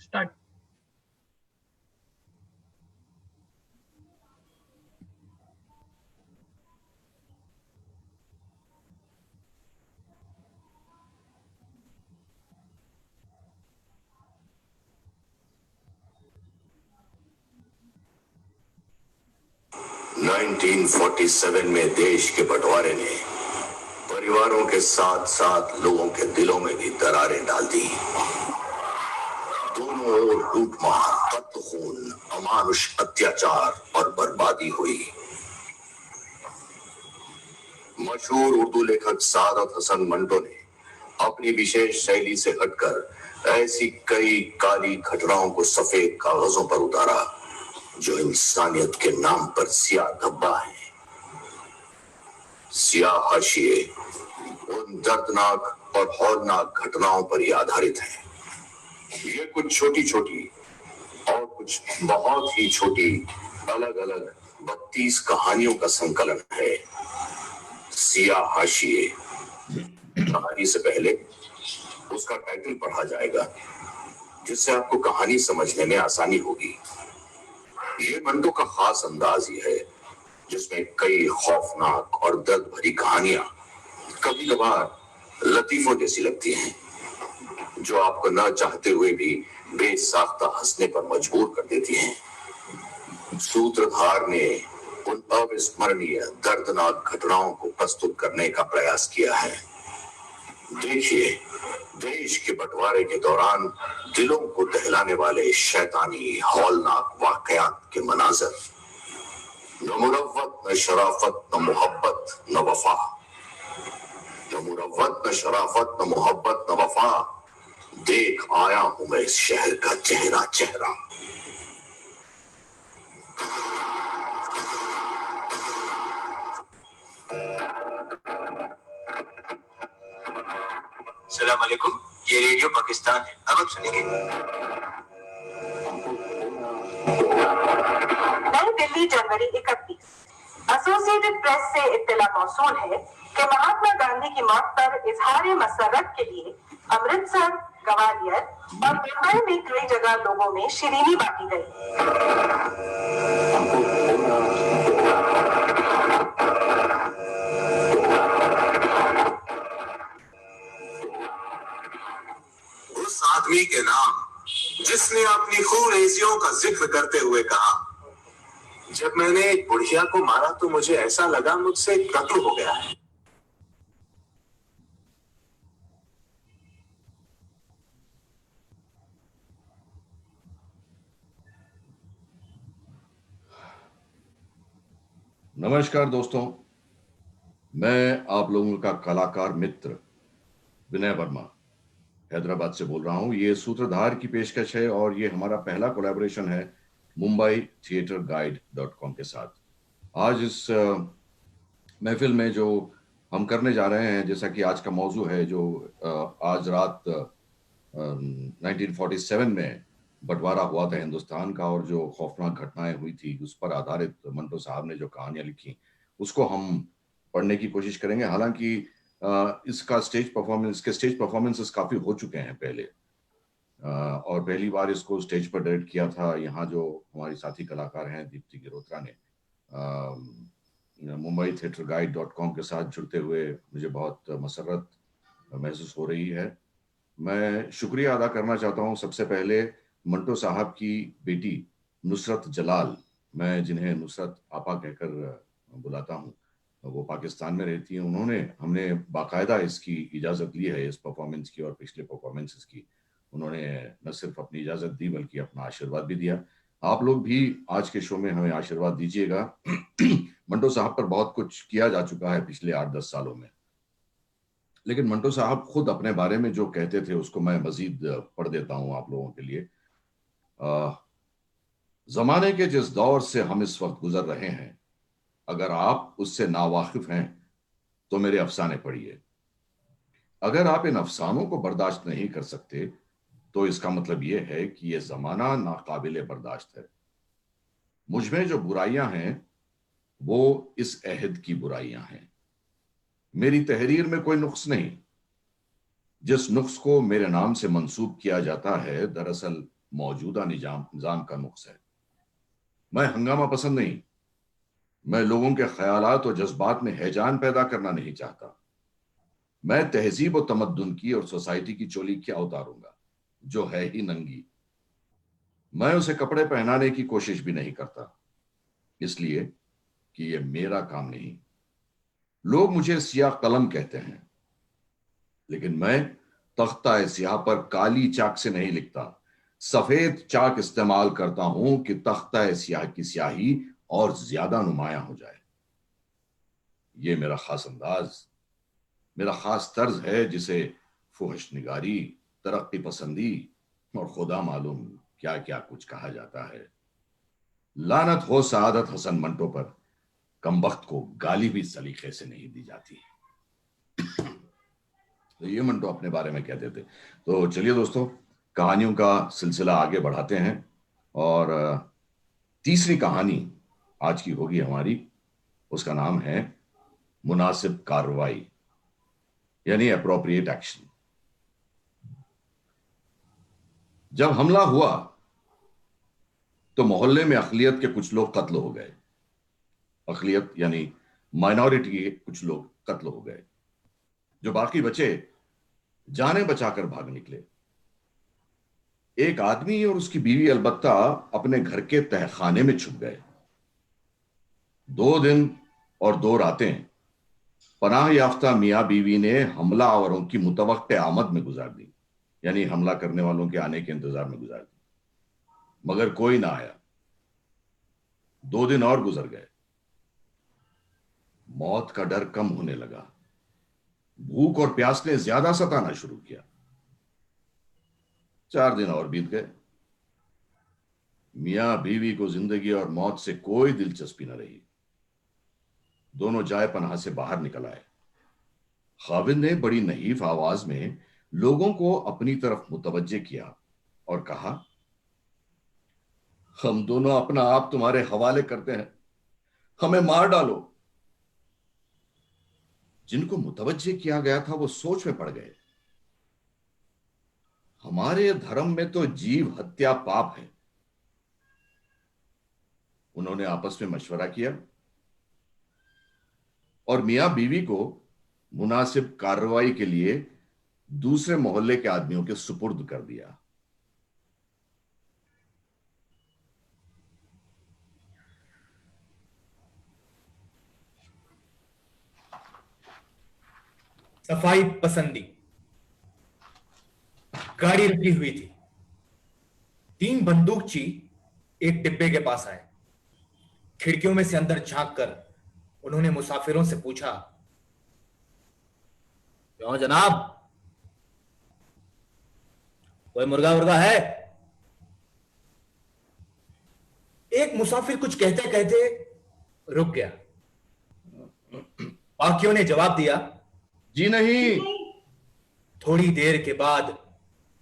Start. Nineteen 47 में देश के बंटवारे ने परिवारों के साथ साथ लोगों के दिलों में भी दरारें डाल दी। दोनों ओर लूटमार, कत्ल खून, अमानुष अत्याचार और बर्बादी हुई। मशहूर उर्दू लेखक सादत हसन मंटो ने अपनी विशेष शैली से हटकर ऐसी कई काली घटनाओं को सफेद कागजों पर उतारा जो इंसानियत के नाम पर सियाह धब्बा है। सियाह हाशिए उन दर्दनाक और हौलनाक घटनाओं पर ही आधारित है। ये कुछ छोटी छोटी और कुछ बहुत ही छोटी अलग अलग 32 कहानियों का संकलन है। सियाह हाशिए। कहानी से पहले उसका टाइटल पढ़ा जाएगा जिससे आपको कहानी समझने में आसानी होगी। ये मंटो का खास अंदाज ही है जिसमें कई खौफनाक और दर्द भरी कहानियां कभी कभार लतीफों जैसी लगती हैं, जो आपको न चाहते हुए भी बेसाख्ता हंसने पर मजबूर कर देती हैं। सूत्रधार ने उन अविस्मरणीय दर्दनाक घटनाओं को प्रस्तुत करने का प्रयास किया है। देखिए, देश के बंटवारे के दौरान दिलों को दहलाने वाले शैतानी हौलनाक वाकयात के मनाजर। न मुरव्वत, न शराफत, न मोहब्बत, न वफा। न मुरव्वत, न शराफत, न मोहब्बत, न वफा। देख आया हूं मैं इस शहर का चेहरा चेहरा। सलाम अलैकुम, ये रेडियो पाकिस्तान है। अब आप सुनेंगे। नई दिल्ली, जनवरी 31। एसोसिएटेड प्रेस से इत्तला मौसूल है कि महात्मा गांधी की मौत पर इजहार मसरत के लिए अमृतसर, ग्वालियर और मुंबई में कई जगह लोगों में शिरीनी बांटी गई। उस आदमी के नाम जिसने अपनी खूनरेजियों का जिक्र करते हुए कहा, जब मैंने एक बुढ़िया को मारा तो मुझे ऐसा लगा मुझसे कत्ल हो गया है। नमस्कार दोस्तों, मैं आप लोगों का कलाकार मित्र विनय वर्मा हैदराबाद से बोल रहा हूं। ये सूत्रधार की पेशकश है और ये हमारा पहला कोलैबोरेशन है मुंबई थिएटर गाइड.com के साथ। आज इस महफिल में जो हम करने जा रहे हैं, जैसा कि आज का मौजू है, जो आज रात 1947 में बंटवारा हुआ था हिंदुस्तान का और जो खौफनाक घटनाएं हुई थी उस पर आधारित मंटो साहब ने जो कहानियां लिखी उसको हम पढ़ने की कोशिश करेंगे। हालांकि इसके स्टेज परफॉर्मेंसेस काफी हो चुके हैं पहले, और पहली बार इसको स्टेज पर डायरेक्ट किया था यहाँ जो हमारी साथी कलाकार हैं दीप्ति गिरोत्रा ने। मुंबई थिएटर गाइड.com के साथ जुड़ते हुए मुझे बहुत मसरत महसूस हो रही है। मैं शुक्रिया अदा करना चाहता हूँ सबसे पहले मंटो साहब की बेटी नुसरत जलाल, मैं जिन्हें नुसरत आपा कहकर बुलाता हूँ, वो पाकिस्तान में रहती हैं। हमने बाकायदा इसकी इजाज़त ली है, इस परफॉर्मेंस की और पिछले परफॉर्मेंसेस की। उन्होंने न सिर्फ अपनी इजाज़त दी बल्कि अपना आशीर्वाद भी दिया। आप लोग भी आज के शो में हमें आशीर्वाद दीजिएगा। मंटो साहब पर बहुत कुछ किया जा चुका है पिछले 8-10 सालों में, लेकिन मंटो साहब खुद अपने बारे में जो कहते थे उसको मैं मजीद पढ़ देता हूं आप लोगों के लिए। जमाने के जिस दौर से हम इस वक्त गुजर रहे हैं, अगर आप उससे नावाकिफ हैं तो मेरे अफसाने पढ़िए। अगर आप इन अफसानों को बर्दाश्त नहीं कर सकते तो इसका मतलब यह है कि यह जमाना नाकाबिले बर्दाश्त है। मुझमें जो बुराइयां हैं वो इस अहद की बुराइयां हैं। मेरी तहरीर में कोई नुक्स नहीं। जिस नुक्स को मेरे नाम से मंसूब किया जाता है दरअसल मौजूदा निजाम का नुक्स है। मैं हंगामा पसंद नहीं, मैं लोगों के ख्यालात और जज्बात में हैजान पैदा करना नहीं चाहता। मैं तहजीब और तमद्दुन की और सोसाइटी की चोली क्या उतारूंगा जो है ही नंगी। मैं उसे कपड़े पहनाने की कोशिश भी नहीं करता, इसलिए कि यह मेरा काम नहीं। लोग मुझे सियाह कलम कहते हैं, लेकिन मैं तख्ता स्याह पर काली चाक से नहीं लिखता, सफेद चाक इस्तेमाल करता हूं कि तख्ता स्याह की स्याही और ज्यादा नुमायां हो जाए। ये मेरा खास अंदाज, मेरा खास तर्ज है जिसे फुहश निगारी, तरक्की पसंदी और खुदा मालूम क्या क्या कुछ कहा जाता है। लानत हो सआदत हसन मंटो पर, कमबख्त को गाली भी सलीके से नहीं दी जाती। तो ये मंटो अपने बारे में कहते थे। तो चलिए दोस्तों, कहानियों का सिलसिला आगे बढ़ाते हैं और तीसरी कहानी आज की होगी हमारी। उसका नाम है मुनासिब कार्रवाई, यानी अप्रोप्रिएट एक्शन। जब हमला हुआ तो मोहल्ले में अकलियत के कुछ लोग कत्ल हो गए। अकलियत यानी माइनॉरिटी के कुछ लोग कत्ल हो गए। जो बाकी बचे जाने बचाकर भाग निकले। एक आदमी और उसकी बीवी अलबत्ता अपने घर के तहखाने में छुप गए। 2 दिन और 2 रातें पनाह याफ्ता मियां बीवी ने हमलावरों की मुतवक्के आमद में गुजार दी, यानी हमला करने वालों के आने के इंतजार में गुजार दी, मगर कोई ना आया। 2 दिन और गुजर गए। मौत का डर कम होने लगा। भूख और प्यास ने ज्यादा सताना शुरू किया। 4 दिन और बीत गए। मियां बीवी को जिंदगी और मौत से कोई दिलचस्पी न रही। दोनों जाए पनाह से बाहर निकल आए। खाविंद ने बड़ी नहीफ आवाज में लोगों को अपनी तरफ मुतवज्जे किया और कहा, हम दोनों अपना आप तुम्हारे हवाले करते हैं, हमें मार डालो। जिनको मुतवज्जे किया गया था वो सोच में पड़ गए। हमारे धर्म में तो जीव हत्या पाप है। उन्होंने आपस में मशवरा किया और मियां बीवी को मुनासिब कार्रवाई के लिए दूसरे मोहल्ले के आदमियों के सुपुर्द कर दिया। सफाई पसंदी। गाड़ी रुकी हुई थी। 3 बंदूकची एक डिब्बे के पास आए। खिड़कियों में से अंदर झांक कर उन्होंने मुसाफिरों से पूछा, क्यों जनाब, कोई मुर्गा मुर्गा है? एक मुसाफिर कुछ कहते कहते रुक गया। बाकियों ने जवाब दिया, जी नहीं। थोड़ी देर के बाद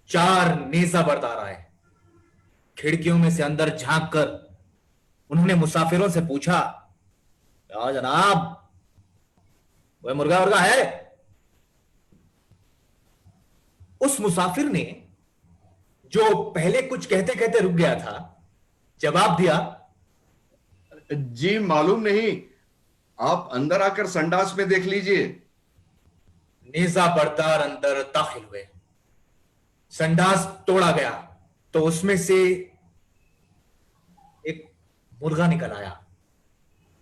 4 नेजा बरदार आए। खिड़कियों में से अंदर झांक कर उन्होंने मुसाफिरों से पूछा, क्या जनाब, कोई मुर्गा मुर्गा है? उस मुसाफिर ने, जो पहले कुछ कहते कहते रुक गया था, जवाब दिया, जी मालूम नहीं, आप अंदर आकर संडास में देख लीजिए। नेजा बरदार अंदर दाखिल हुए। संडास तोड़ा गया तो उसमें से एक मुर्गा निकल आया।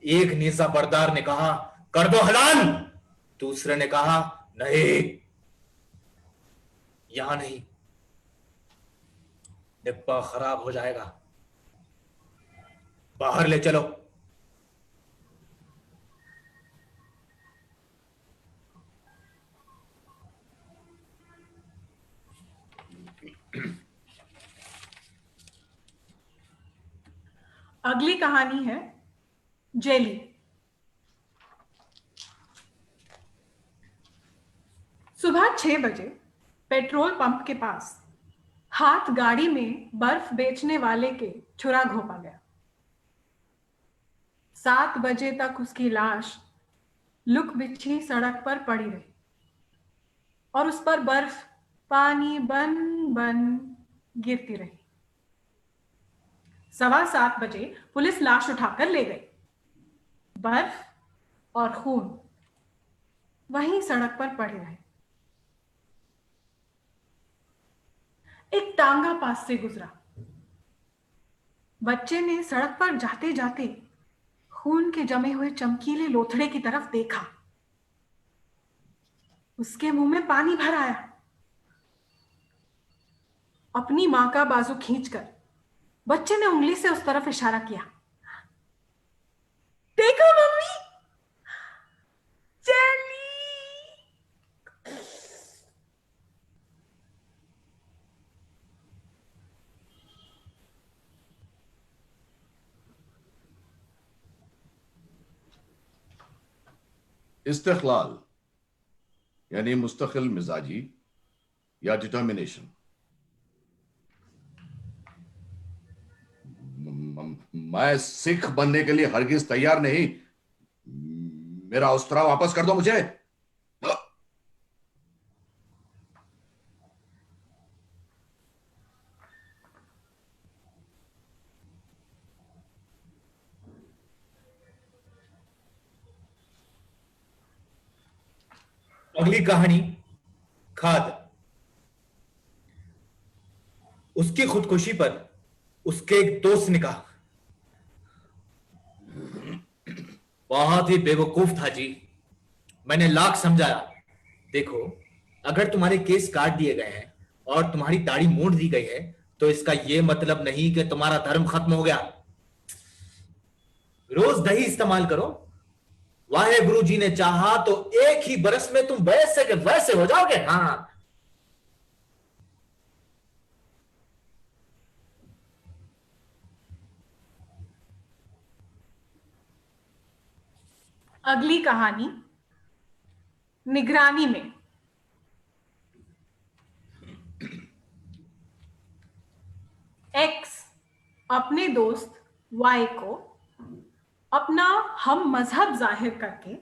एक नेजा बरदार ने कहा, कर दो हलाल। दूसरे ने कहा, नहीं, यहां नहीं, डिब्बा खराब हो जाएगा, बाहर ले चलो। अगली कहानी है जेली। सुबह 6 बजे पेट्रोल पंप के पास हाथ गाड़ी में बर्फ बेचने वाले के छुरा घोंपा गया। 7 बजे तक उसकी लाश लुक बिछी सड़क पर पड़ी रही और उस पर बर्फ पानी बन बन गिरती रही। 7:15 बजे पुलिस लाश उठाकर ले गई। बर्फ और खून वहीं सड़क पर पड़े रहे। एक टांगा पास से गुजरा। बच्चे ने सड़क पर जाते जाते खून के जमे हुए चमकीले लोथड़े की तरफ देखा। उसके मुंह में पानी भर आया। अपनी मां का बाजू खींचकर बच्चे ने उंगली से उस तरफ इशारा किया। देखो मम्मी, चली। इस्तिक़लाल यानी मुस्तकिल मिजाजी या डिटर्मिनेशन। मैं सिख बनने के लिए हरगिज तैयार नहीं। मेरा उस्तरा वापस कर दो मुझे। अगली कहानी खाद। उसकी खुदकुशी पर उसके एक दोस्त ने कहा, बहुत ही बेवकूफ था जी, मैंने लाख समझाया। देखो, अगर तुम्हारे केस काट दिए गए हैं और तुम्हारी दाढ़ी मूंड दी गई है तो इसका यह मतलब नहीं कि तुम्हारा धर्म खत्म हो गया। रोज दही इस्तेमाल करो। वाहे गुरु जी ने चाहा तो एक ही बरस में तुम वैसे के वैसे हो जाओगे। हाँ, अगली कहानी निगरानी में। एक्स अपने दोस्त वाई को अपना हम मजहब जाहिर करके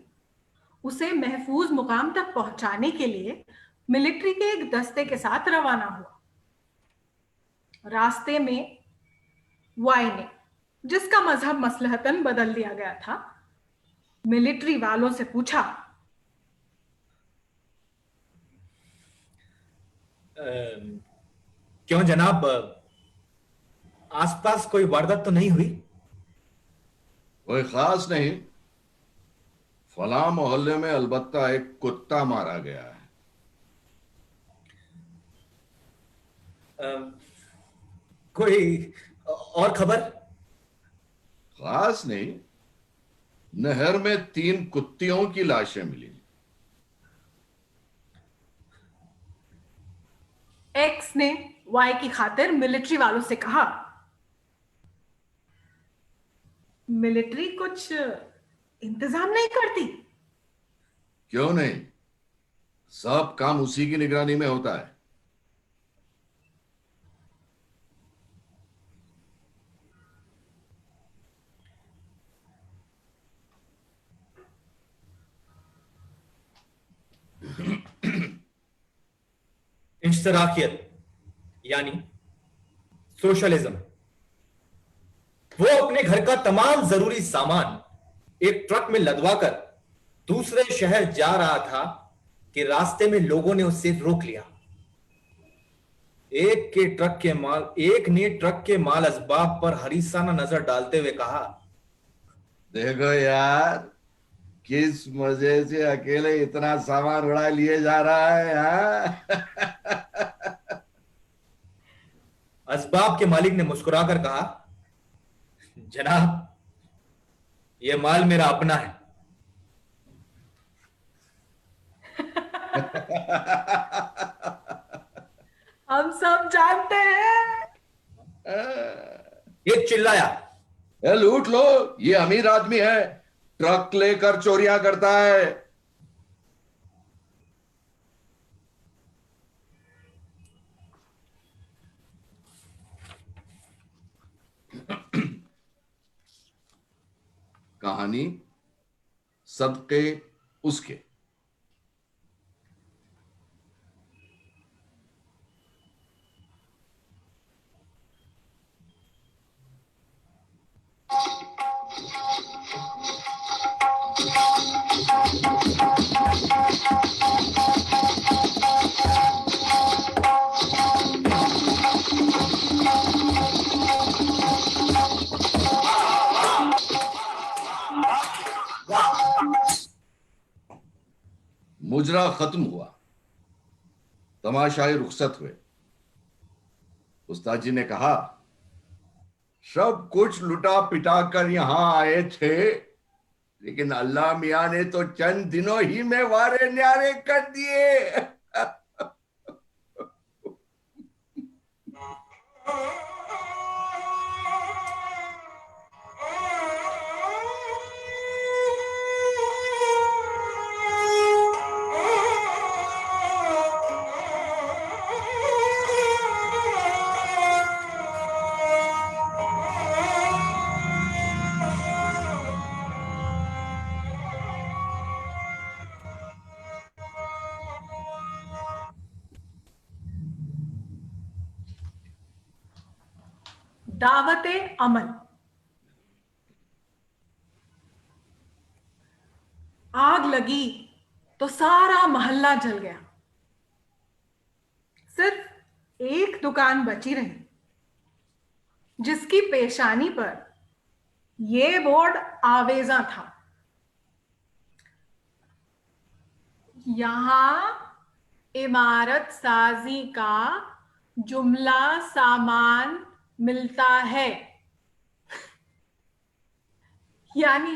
उसे महफूज मुकाम तक पहुंचाने के लिए मिलिट्री के एक दस्ते के साथ रवाना हुआ। रास्ते में वाई ने, जिसका मजहब मसलहतन बदल दिया गया था, मिलिट्री वालों से पूछा, क्यों जनाब, आसपास कोई वारदात तो नहीं हुई? कोई खास नहीं। फलां मोहल्ले में अलबत्ता एक कुत्ता मारा गया है। कोई और खबर? खास नहीं। नहर में 3 कुत्तियों की लाशें मिली। एक्स ने वाई की खातिर मिलिट्री वालों से कहा, मिलिट्री कुछ इंतजाम नहीं करती? क्यों नहीं, सब काम उसी की निगरानी में होता है। इश्तराकियत यानी सोशलिज्म। वो अपने घर का तमाम जरूरी सामान एक ट्रक में लदवाकर दूसरे शहर जा रहा था कि रास्ते में लोगों ने उससे रोक लिया। एक ने ट्रक के माल असबाब पर हरीसाना नजर डालते हुए कहा, देखो यार, किस मजे से अकेले इतना सामान उड़ा लिए जा रहा है। हाँ? असबाब के मालिक ने मुस्कुराकर कहा, जनाब, यह माल मेरा अपना है। हम सब जानते हैं। ये चिल्लाया, ए, लूट लो, ये अमीर आदमी है, ट्रक लेकर चोरियां करता है। कहानी सदके उसके। मुजरा खत्म हुआ, तमाशाई रुखसत हुए। उस्ताद जी ने कहा, सब कुछ लुटा पिटा कर यहां आए थे, लेकिन अल्लाह मियां ने तो चंद दिनों ही में वारे न्यारे कर दिए। दावते अमल। आग लगी तो सारा मोहल्ला जल गया। सिर्फ एक दुकान बची रही, जिसकी पेशानी पर यह बोर्ड आवेजा था, यहां इमारत साजी का जुमला सामान मिलता है। यानी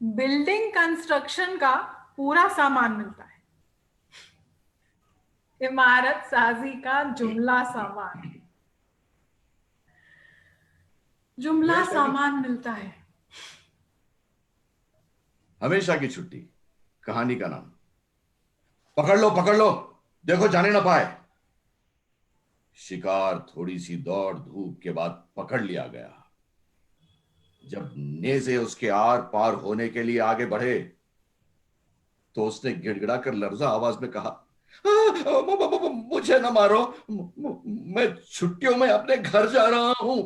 बिल्डिंग कंस्ट्रक्शन का पूरा सामान मिलता है, इमारत साजी का जुमला सामान, जुमला सामान मिलता है। हमेशा की छुट्टी, कहानी का नाम। पकड़ लो, देखो जाने ना पाए। शिकार थोड़ी सी दौड़ धूप के बाद पकड़ लिया गया। जब नेज़े उसके आर पार होने के लिए आगे बढ़े, तो उसने गिड़गिड़ा कर लर्जा आवाज में कहा, मुझे न मारो, मैं छुट्टियों में अपने घर जा रहा हूं।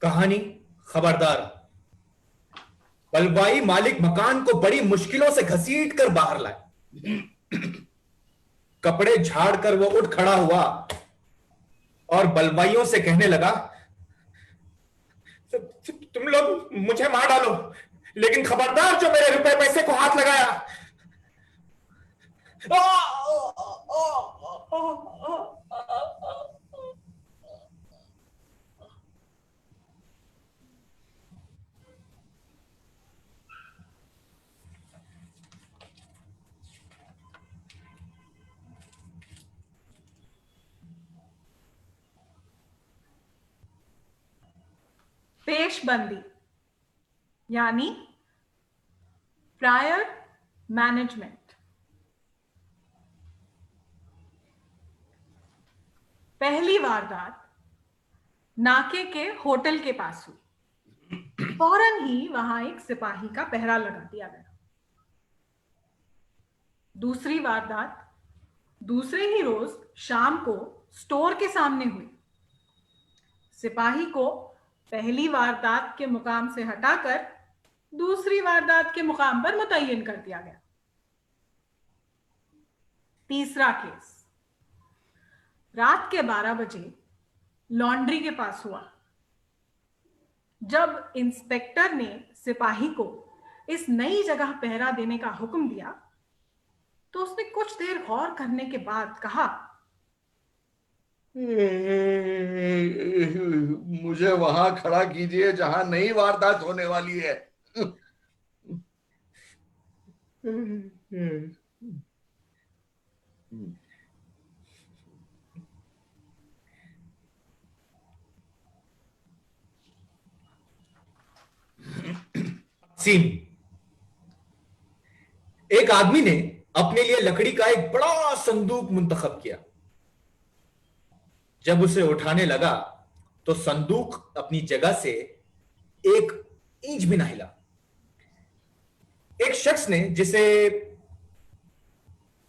कहानी खबरदार। बलवाई मालिक मकान को बड़ी मुश्किलों से घसीट कर बाहर लाए। कपड़े झाड़ कर वो उठ खड़ा हुआ और बलवाइयों से कहने लगा, तुम लोग मुझे मार डालो, लेकिन खबरदार जो मेरे रुपए पैसे को हाथ लगाया। पेशबंदी यानी प्रायर मैनेजमेंट। पहली वारदात नाके के होटल के पास हुई। फौरन ही वहां एक सिपाही का पहरा लगा दिया गया। दूसरी वारदात दूसरे ही रोज शाम को स्टोर के सामने हुई। सिपाही को पहली वारदात के मुकाम से हटाकर दूसरी वारदात के मुकाम पर मुतय्यन कर दिया गया। तीसरा केस रात के 12 बजे लॉन्ड्री के पास हुआ। जब इंस्पेक्टर ने सिपाही को इस नई जगह पहरा देने का हुक्म दिया, तो उसने कुछ देर गौर करने के बाद कहा, मुझे वहां खड़ा कीजिए जहां नई वारदात होने वाली है। सीन। एक आदमी ने अपने लिए लकड़ी का एक बड़ा संदूक मुंतखब किया। जब उसे उठाने लगा तो संदूक अपनी जगह से एक इंच भी ना हिला। एक शख्स ने, जिसे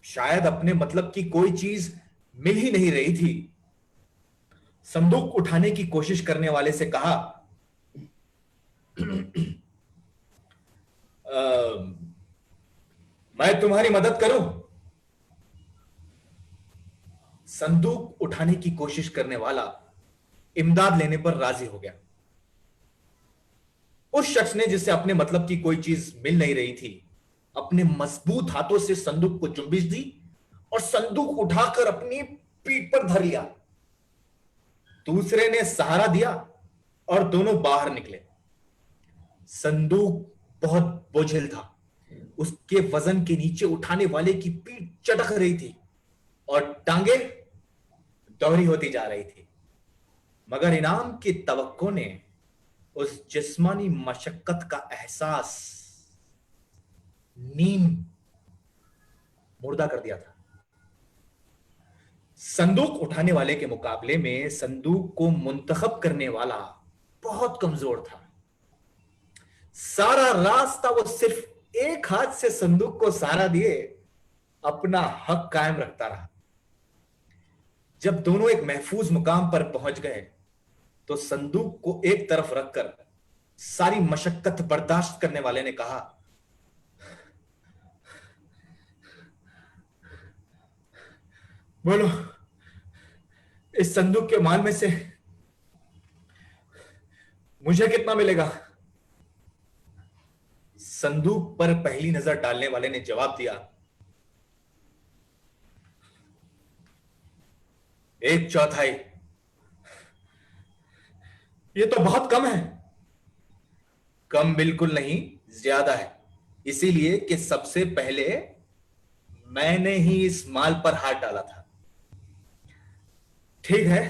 शायद अपने मतलब की कोई चीज मिल ही नहीं रही थी, संदूक उठाने की कोशिश करने वाले से कहा, मैं तुम्हारी मदद करूं? संदूक उठाने की कोशिश करने वाला इमदाद लेने पर राजी हो गया। उस शख्स ने, जिसे अपने मतलब की कोई चीज मिल नहीं रही थी, अपने मजबूत हाथों से संदूक को जुम्बिश दी और संदूक उठाकर अपनी पीठ पर धर लिया। दूसरे ने सहारा दिया और दोनों बाहर निकले। संदूक बहुत बोझिल था। उसके वजन के नीचे उठाने वाले की पीठ चटक रही थी और टांगे दोहरी होती जा रही थी, मगर इनाम की तवक्को ने उस जिस्मानी मशक्कत का एहसास नीम मुर्दा कर दिया था। संदूक उठाने वाले के मुकाबले में संदूक को मुंतखब करने वाला बहुत कमजोर था। सारा रास्ता वो सिर्फ एक हाथ से संदूक को सहारा दिए अपना हक कायम रखता रहा। जब दोनों एक महफूज मुकाम पर पहुंच गए तो संदूक को एक तरफ रखकर सारी मशक्कत बर्दाश्त करने वाले ने कहा, बोलो, इस संदूक के माल में से मुझे कितना मिलेगा? संदूक पर पहली नजर डालने वाले ने जवाब दिया, 1/4। ये तो बहुत कम है। कम बिल्कुल नहीं, ज्यादा है, इसीलिए कि सबसे पहले मैंने ही इस माल पर हाथ डाला था। ठीक है,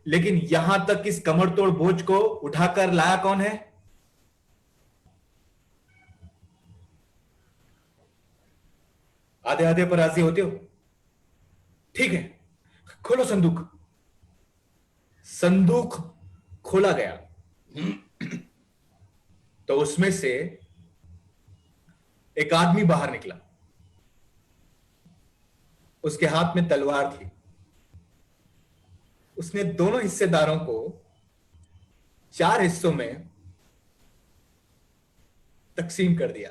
लेकिन यहां तक इस कमरतोड़ बोझ को उठाकर लाया कौन है? आधे आधे पर राजी होते हो? ठीक है, खोलो संदूक। संदूक खोला गया तो उसमें से एक आदमी बाहर निकला। उसके हाथ में तलवार थी। उसने दोनों हिस्सेदारों को 4 हिस्सों में तकसीम कर दिया।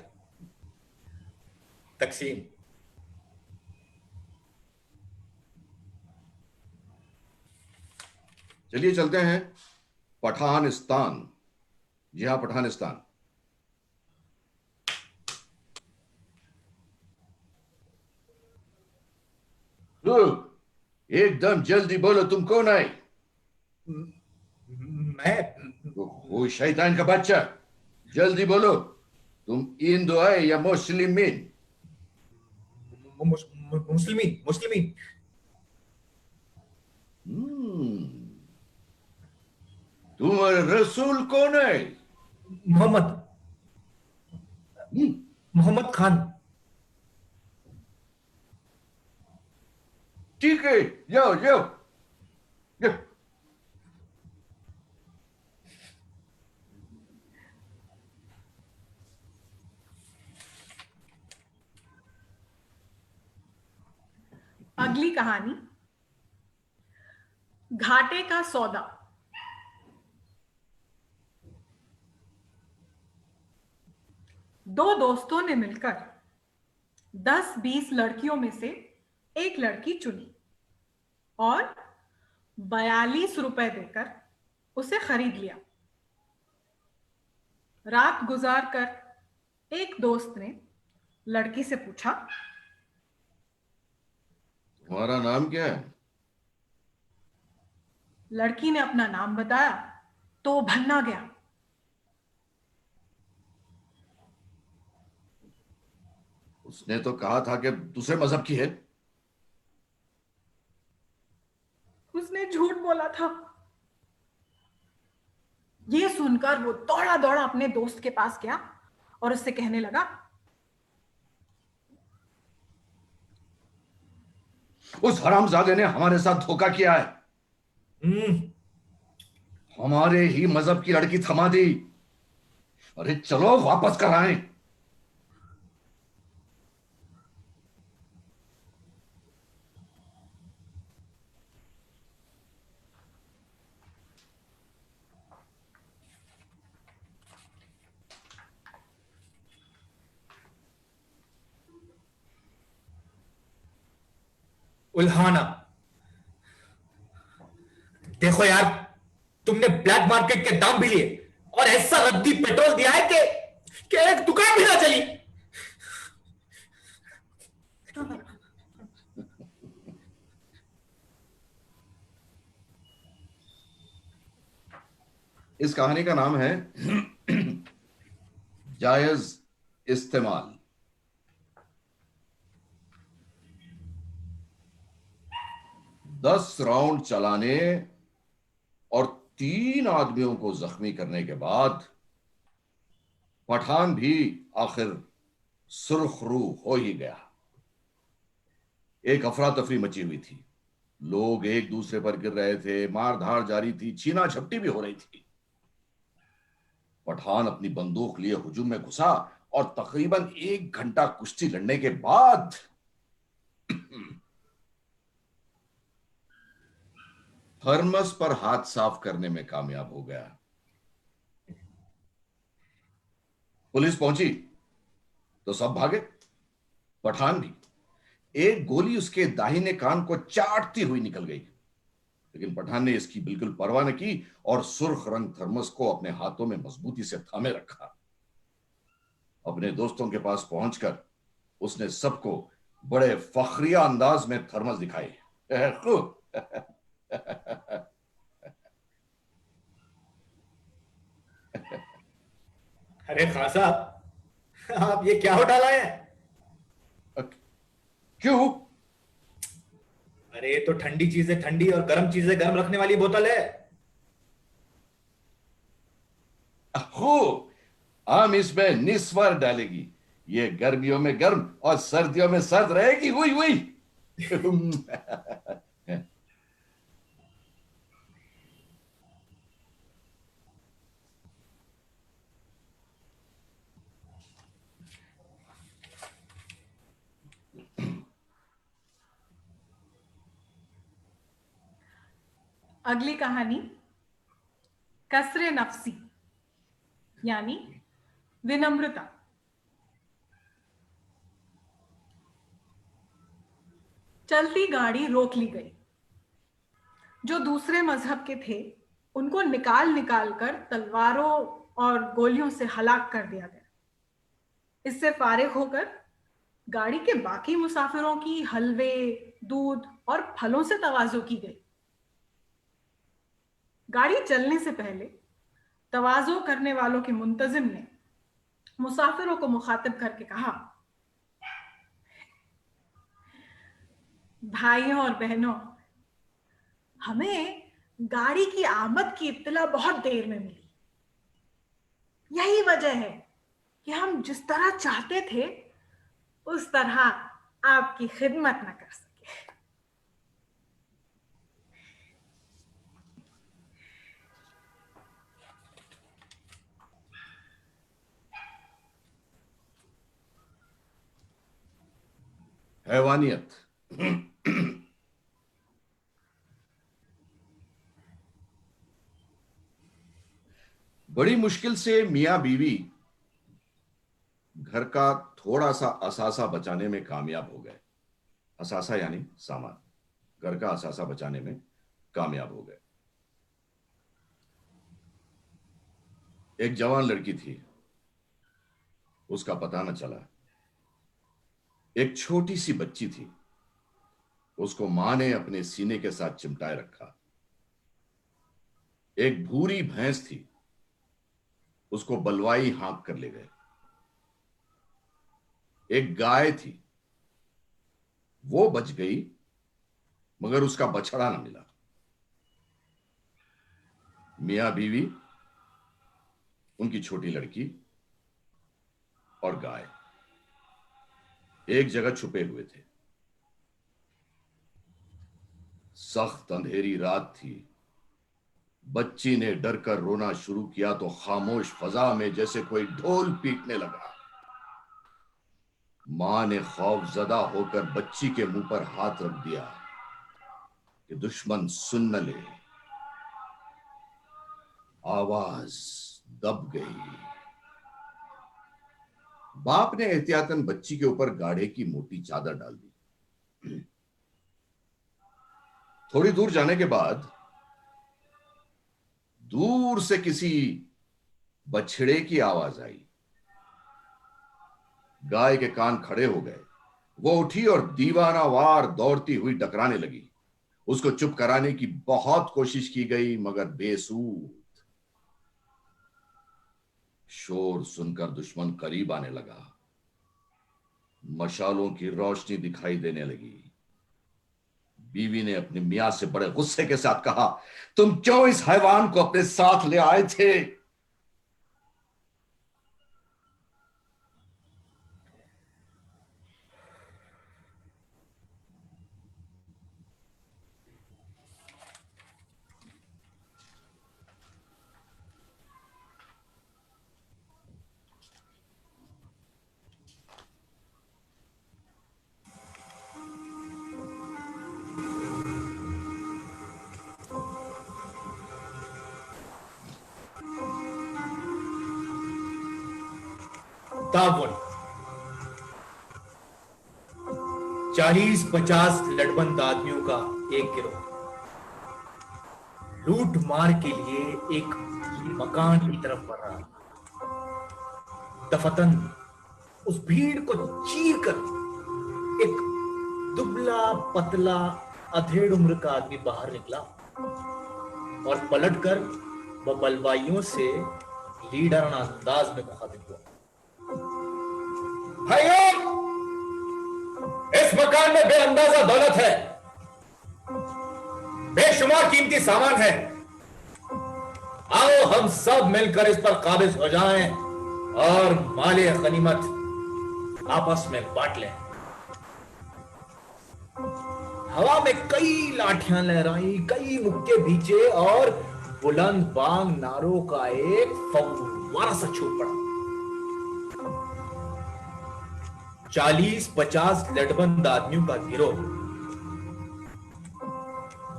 तकसीम। चलिए चलते हैं पठानिस्तान। जी हाँ, पठानिस्तान। एकदम जल्दी बोलो, तुम कौन है? मैं वो शैतान का बच्चा, जल्दी बोलो, तुम हिंदू है या मुस्लिमीन? मुस्लिमीन। मुस्लिमीन। तुम्हारा रसूल कौन है? मोहम्मद। मोहम्मद खान। ठीक है, जाओ जाओ जाओ। अगली कहानी, घाटे का सौदा। दो दोस्तों ने मिलकर 10-20 लड़कियों में से एक लड़की चुनी और 42 रुपए देकर उसे खरीद लिया। रात गुजार कर एक दोस्त ने लड़की से पूछा, तुम्हारा नाम क्या है? लड़की ने अपना नाम बताया तो वो भन्ना गया। उसने तो कहा था कि दूसरे मजहब की है। उसने झूठ बोला था। यह सुनकर वो दौड़ा दौड़ा अपने दोस्त के पास गया और उससे कहने लगा, उस हरामजादे ने हमारे साथ धोखा किया है। हमारे ही मजहब की लड़की थमा दी। अरे चलो वापस कराएं। उल्हाना। देखो यार, तुमने ब्लैक मार्केट के दाम भी लिए और ऐसा रद्दी पेट्रोल दिया है कि एक दुकान भी ना चली। इस कहानी का नाम है जायज इस्तेमाल। 10 राउंड चलाने और 3 आदमियों को जख्मी करने के बाद पठान भी आखिर सुर्खरू हो ही गया। एक अफरा तफरी मची हुई थी, लोग एक दूसरे पर गिर रहे थे, मारधाड़ जारी थी, छीना झपटी भी हो रही थी। पठान अपनी बंदूक लिए हुजूम में घुसा और तकरीबन 1 घंटा कुश्ती लड़ने के बाद थर्मस पर हाथ साफ करने में कामयाब हो गया। पुलिस पहुंची तो सब भागे, पठान भी। एक गोली उसके दाहिने कान को चाटती हुई निकल गई, लेकिन पठान ने इसकी बिल्कुल परवाह न की और सुर्ख रंग थर्मस को अपने हाथों में मजबूती से थामे रखा। अपने दोस्तों के पास पहुंचकर उसने सबको बड़े फखरिया अंदाज में थर्मस दिखाई। अरे खान साहब, आप ये क्या उठा लाए हैं? क्यों? अरे ये तो ठंडी चीजें ठंडी और गर्म चीजें गर्म रखने वाली बोतल है। हो, हम इसमें निस्वार डालेगी, ये गर्मियों में गर्म और सर्दियों में सर्द रहेगी। हुई हुई। अगली कहानी कसरे नफसी यानी विनम्रता। चलती गाड़ी रोक ली गई। जो दूसरे मजहब के थे उनको निकाल निकाल कर तलवारों और गोलियों से हलाक कर दिया गया। इससे फारिग होकर गाड़ी के बाकी मुसाफिरों की हलवे, दूध और फलों से तवाज़ो की गई। गाड़ी चलने से पहले तवाज़ो करने वालों के मुंतजिम ने मुसाफिरों को मुखातिब करके कहा, भाइयों और बहनों, हमें गाड़ी की आमद की इत्तला बहुत देर में मिली। यही वजह है कि हम जिस तरह चाहते थे उस तरह आपकी खिदमत न कर सके। हैवानियत। बड़ी मुश्किल से मियां बीवी घर का थोड़ा सा असासा बचाने में कामयाब हो गए। असासा यानी सामान, घर का असासा बचाने में कामयाब हो गए। एक जवान लड़की थी, उसका पता न चला। एक छोटी सी बच्ची थी, उसको मां ने अपने सीने के साथ चिमटाए रखा। एक भूरी भैंस थी, उसको बलवाई हाँक कर ले गए। एक गाय थी, वो बच गई मगर उसका बछड़ा ना मिला। मियां बीवी, उनकी छोटी लड़की और गाय एक जगह छुपे हुए थे। सख्त अंधेरी रात थी। बच्ची ने डर कर रोना शुरू किया तो खामोश फजा में जैसे कोई ढोल पीटने लगा। मां ने खौफजदा होकर बच्ची के मुंह पर हाथ रख दिया कि दुश्मन सुन न ले। आवाज दब गई। बाप ने एहतियातन बच्ची के ऊपर गाढ़े की मोटी चादर डाल दी। थोड़ी दूर जाने के बाद दूर से किसी बछड़े की आवाज आई। गाय के कान खड़े हो गए। वो उठी और दीवानावार दौड़ती हुई टकराने लगी। उसको चुप कराने की बहुत कोशिश की गई, मगर बेसूद। शोर सुनकर दुश्मन करीब आने लगा। मशालों की रोशनी दिखाई देने लगी। बीवी ने अपने मियां से बड़े गुस्से के साथ कहा, तुम क्यों इस हैवान को अपने साथ ले आए थे? ताउन 40-50 लड़बंद आदमियों का एक गिरोह लूट मार के लिए एक मकान की तरफ बढ़ रहा था। दफतन उस भीड़ को चीर कर एक दुबला पतला अधेड़ उम्र का आदमी बाहर निकला और पलटकर वह बलवाइयों से लीडराना अंदाज में मुखातिब हुआ। भाइयों, इस मकान में बेअंदाजा दौलत है, बेशुमार कीमती सामान है। आओ हम सब मिलकर इस पर काबिज हो जाएं और माले गनीमत आपस में बांट लें। हवा में कई लाठियां लहराई, कई मुक्के भींचे और बुलंद बांग नारों का एक फव्वारा सा छूट पड़ा। 40-50 लड़बंद आदमियों का गिरोह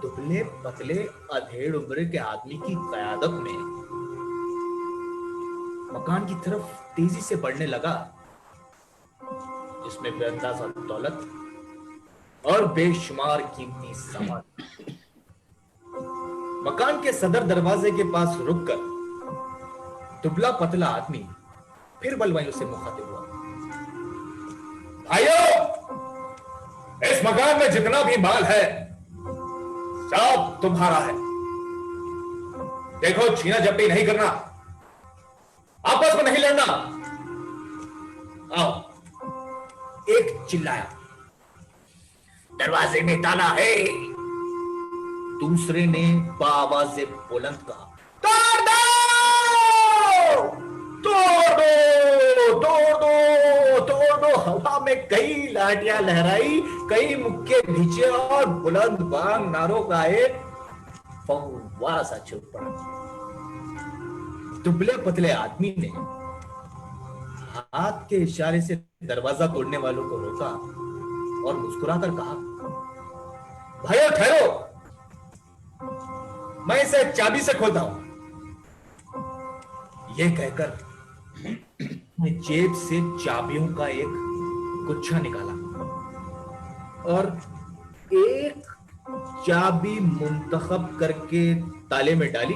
दुबले पतले अधेड़ उम्र के आदमी की कयादत में मकान की तरफ तेजी से बढ़ने लगा, जिसमें बेअंदाजा दौलत और बेशुमार कीमती सामान। मकान के सदर दरवाजे के पास रुककर दुबला पतला आदमी फिर बलवाइयों से मुखातिब हुआ। भाइयों, इस मकान में जितना भी माल है सब तुम्हारा है। देखो, छीना झपटी नहीं करना, आपस में नहीं लड़ना। आओ, एक चिल्लाया, दरवाजे में ताला है। दूसरे ने बाआवाज़ बुलंद कहा, तोड़ दो, तोड़ दो, तोड़ दो, तोड़ दो। हवा में कई लाठियां लहराई, कई मुक्के भींचे और बुलंद बांग नारों का एक फव्वारा सा छूट पड़ा। दुबले पतले आदमी ने हाथ के इशारे से दरवाजा तोड़ने वालों को रोका और मुस्कुराकर कहा, भाइयों ठहरो, मैं इसे चाबी से खोलता हूं। यह कहकर जेब से चाबियों का एक गुच्छा निकाला और एक चाबी मुंतखब करके ताले में डाली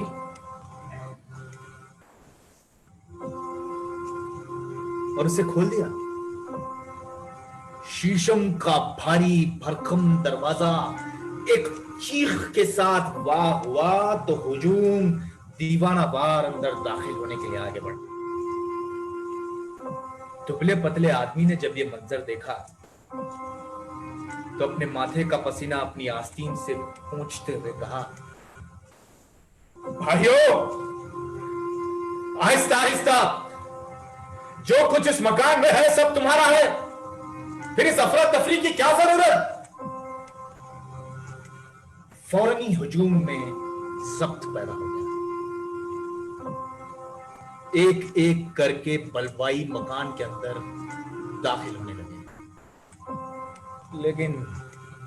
और उसे खोल दिया। शीशम का भारी भरकम दरवाजा एक चीख के साथ वाह हुआ तो हुजूम दीवाना वार अंदर दाखिल होने के लिए आगे बढ़ा। दुबले पतले आदमी ने जब यह मंजर देखा तो अपने माथे का पसीना अपनी आस्तीन से पोंछते हुए कहा, भाइयों, आहिस्ता आहिस्ता, जो कुछ इस मकान में है सब तुम्हारा है, फिर इस अफरा तफरी की क्या जरूरत। फौरनी हुजूम में जब्त पैदा हो गया। एक एक करके बलवाई मकान के अंदर दाखिल होने लगे, लेकिन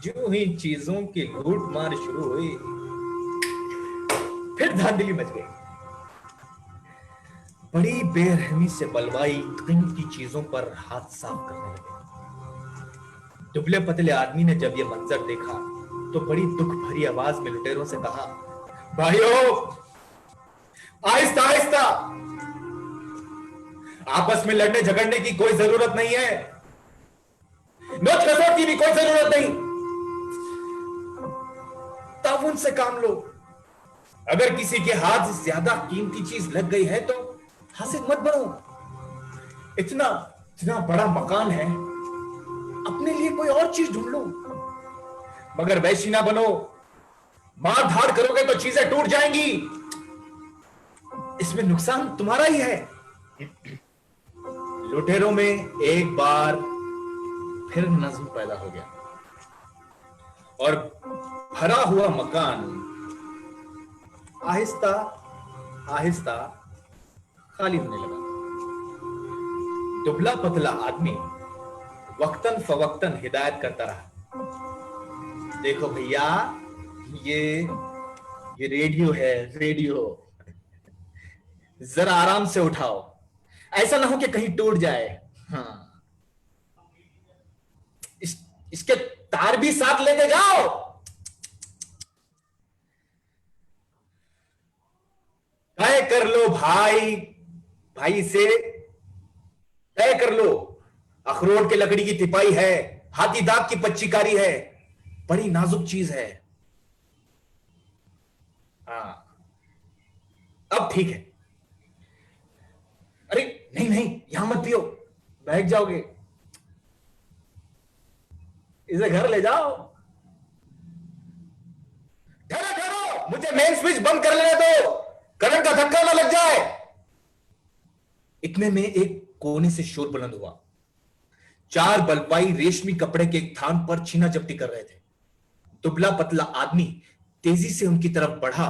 जो ही चीजों की लूट मार शुरू हुई, फिर धांधली मच गई। बड़ी बेरहमी से बलवाई कीमती चीजों पर हाथ साफ करने लगे। दुबले पतले आदमी ने जब यह मंजर देखा तो बड़ी दुख भरी आवाज में लुटेरों से कहा, भाइयों, आहिस्ता आहिस्ता। आपस में लड़ने झगड़ने की कोई जरूरत नहीं है, नोच खसोट की भी कोई जरूरत नहीं। तब उनसे काम लो। अगर किसी के हाथ ज्यादा कीमती चीज लग गई है तो हासिल मत बनो। इतना इतना बड़ा मकान है, अपने लिए कोई और चीज ढूंढ लो, मगर वैसी ना बनो। मार धाड़ करोगे तो चीजें टूट जाएंगी, इसमें नुकसान तुम्हारा ही है। लुटेरों में एक बार फिर नज्म पैदा हो गया और भरा हुआ मकान आहिस्ता आहिस्ता खाली होने लगा। दुबला पतला आदमी वक्तन फवक्तन हिदायत करता रहा, देखो भैया, ये रेडियो है, रेडियो, जरा आराम से उठाओ, ऐसा ना हो कि कहीं टूट जाए। हाँ, इसके तार भी साथ लेके जाओ। तय कर लो भाई, भाई से तय कर लो। अखरोट की लकड़ी की तिपाई है, हाथी दाग की पच्चीकारी है, बड़ी नाजुक चीज है। हाँ, अब ठीक है। अरे नहीं नहीं, यहां मत पियो, बहक जाओगे, इसे घर ले जाओ। ठहरो ठहरो, मुझे मेन स्विच बंद कर लेने दो, करंट का धक्का ना लग जाए। इतने में एक कोने से शोर बुलंद हुआ। 4 बलपाई रेशमी कपड़े के एक थान पर छीना झपटी कर रहे थे। दुबला पतला आदमी तेजी से उनकी तरफ बढ़ा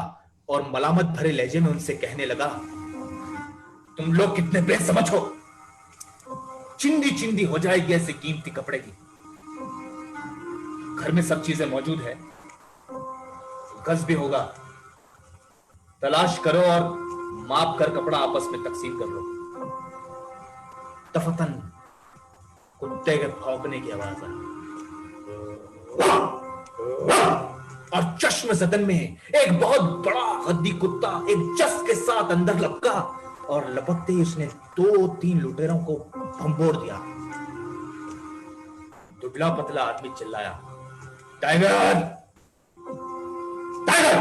और मलामत भरे लहजे में उनसे कहने लगा, तुम लोग कितने बेसमझ हो, चिंदी चिंदी हो जाएगी ऐसे कीमती कपड़े की। घर में सब चीजें मौजूद है, गज भी होगा, तलाश करो और माप कर कपड़ा आपस में तकसीम कर लो। तफतन कुत्ते के भौंकने की आवाज आई और चश्म सदन में एक बहुत बड़ा गद्दी कुत्ता एक जस के साथ अंदर लपका और लपकते ही उसने 2-3 लुटेरों को भंबोड़ दिया। दुबला पतला आदमी चिल्लाया, टाइगर, टाइगर,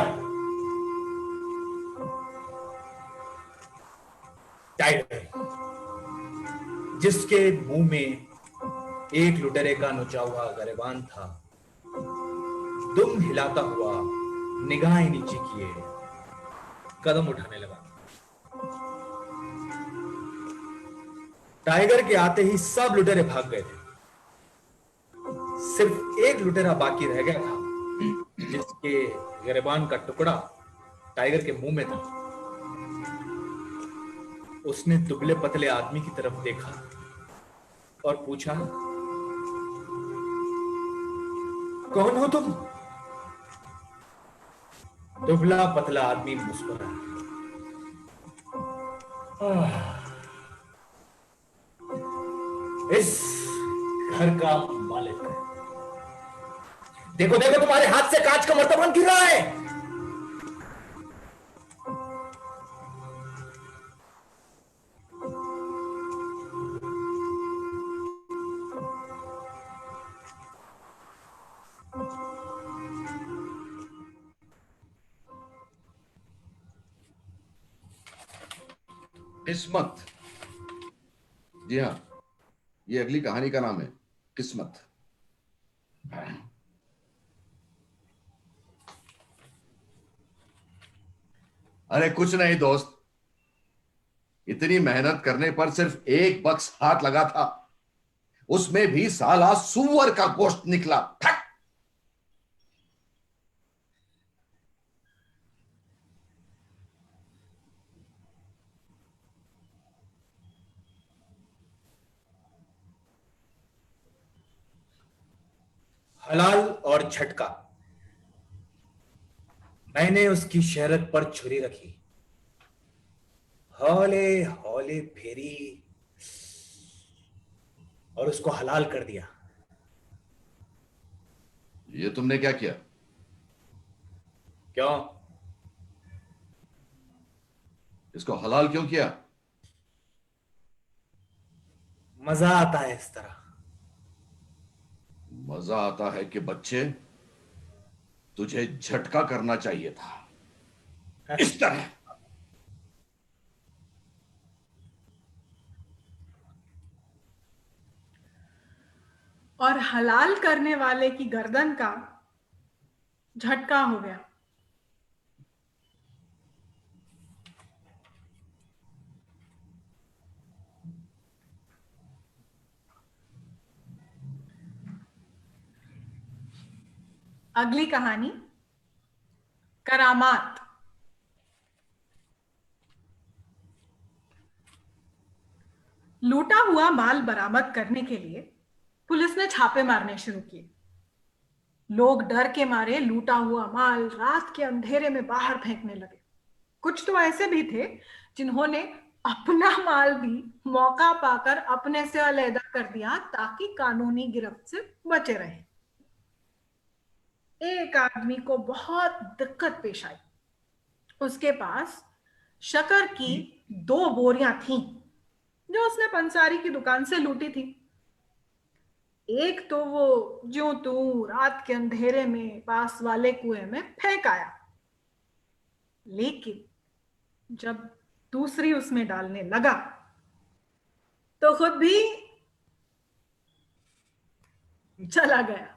टाइगर। जिसके मुंह में एक लुटेरे का नोचा हुआ गरेबान था, दुम हिलाता हुआ निगाहें नीचे किए कदम उठाने लगा। टाइगर के आते ही सब लुटेरे भाग गए थे। सिर्फ एक लुटेरा बाकी रह गया था, जिसके गिरबान का टुकड़ा टाइगर के मुंह में था। उसने दुबले पतले आदमी की तरफ देखा और पूछा, कौन हो तुम? दुबला पतला आदमी मुस्कुराया, इस घर का मालिक। देखो देखो, तुम्हारे हाथ से कांच का मर्तबान गिर रहा है। किस्मत, जी हाँ, ये अगली कहानी का नाम है, किस्मत। अरे कुछ नहीं दोस्त, इतनी मेहनत करने पर सिर्फ एक बक्स हाथ लगा था, उसमें भी साला सुअर का गोश्त निकला। ठक! हलाल और झटका। मैंने उसकी शहरत पर छुरी रखी, हौले हौले फेरी और उसको हलाल कर दिया। ये तुमने क्या किया? क्यों? इसको हलाल क्यों किया? मजा आता है इस तरह। मजा आता है कि बच्चे, तुझे झटका करना चाहिए था इस तरह। और हलाल करने वाले की गर्दन का झटका हो गया। अगली कहानी, करामात। लूटा हुआ माल बरामद करने के लिए पुलिस ने छापे मारने शुरू किए। लोग डर के मारे लूटा हुआ माल रात के अंधेरे में बाहर फेंकने लगे। कुछ तो ऐसे भी थे जिन्होंने अपना माल भी मौका पाकर अपने से अलग कर दिया ताकि कानूनी गिरफ्त से बचे रहे। एक आदमी को बहुत दिक्कत पेश आई। उसके पास शक्कर की 2 बोरियां थीं जो उसने पंसारी की दुकान से लूटी थी। एक तो वो ज्यों तू रात के अंधेरे में पास वाले कुएं में फेंक आया, लेकिन जब दूसरी उसमें डालने लगा तो खुद भी चला गया।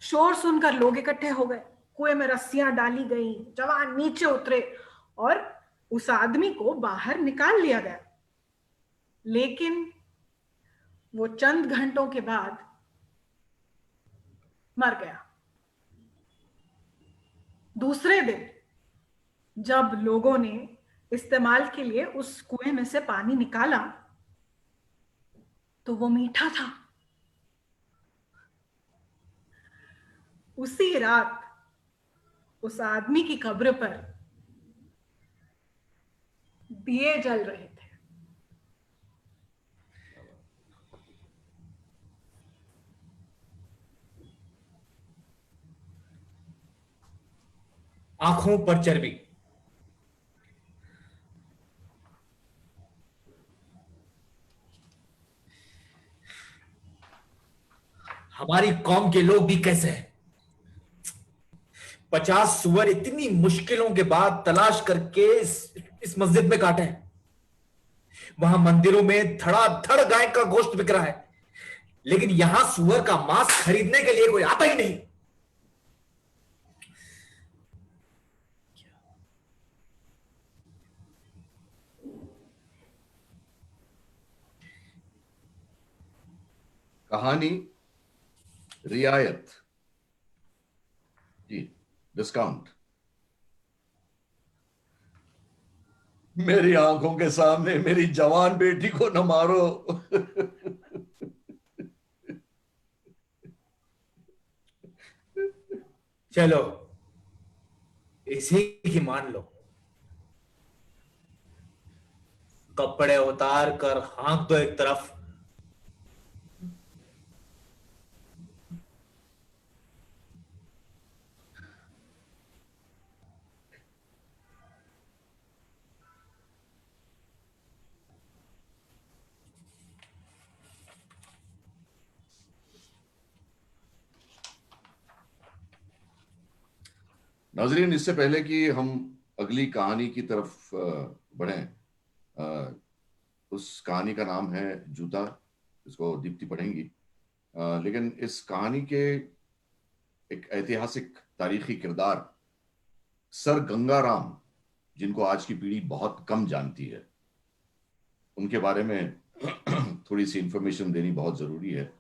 शोर सुनकर लोग इकट्ठे हो गए। कुएं में रस्सियां डाली गई, जवान नीचे उतरे और उस आदमी को बाहर निकाल लिया गया। लेकिन वो चंद घंटों के बाद मर गया। दूसरे दिन जब लोगों ने इस्तेमाल के लिए उस कुएं में से पानी निकाला तो वो मीठा था। उसी रात उस आदमी की कब्र पर दिए जल रहे थे। आंखों पर चर्बी। हमारी कौम के लोग भी कैसे हैं? 50 सुअर इतनी मुश्किलों के बाद तलाश करके इस मस्जिद में काटे हैं। वहां मंदिरों में धड़ाधड़ गाय का गोश्त बिक रहा है, लेकिन यहां सुअर का मांस खरीदने के लिए कोई आता ही नहीं। कहानी रियायत जी, डिस्काउंट। मेरी आंखों के सामने मेरी जवान बेटी को न मारो। चलो इसी की मान लो। कपड़े उतार कर हाँक दो एक तरफ। नाजरीन, इससे पहले कि हम अगली कहानी की तरफ बढ़ें, उस कहानी का नाम है जूता, इसको दीप्ति पढ़ेंगी। लेकिन इस कहानी के एक ऐतिहासिक तारीखी किरदार सर गंगाराम, जिनको आज की पीढ़ी बहुत कम जानती है, उनके बारे में थोड़ी सी इंफॉर्मेशन देनी बहुत जरूरी है।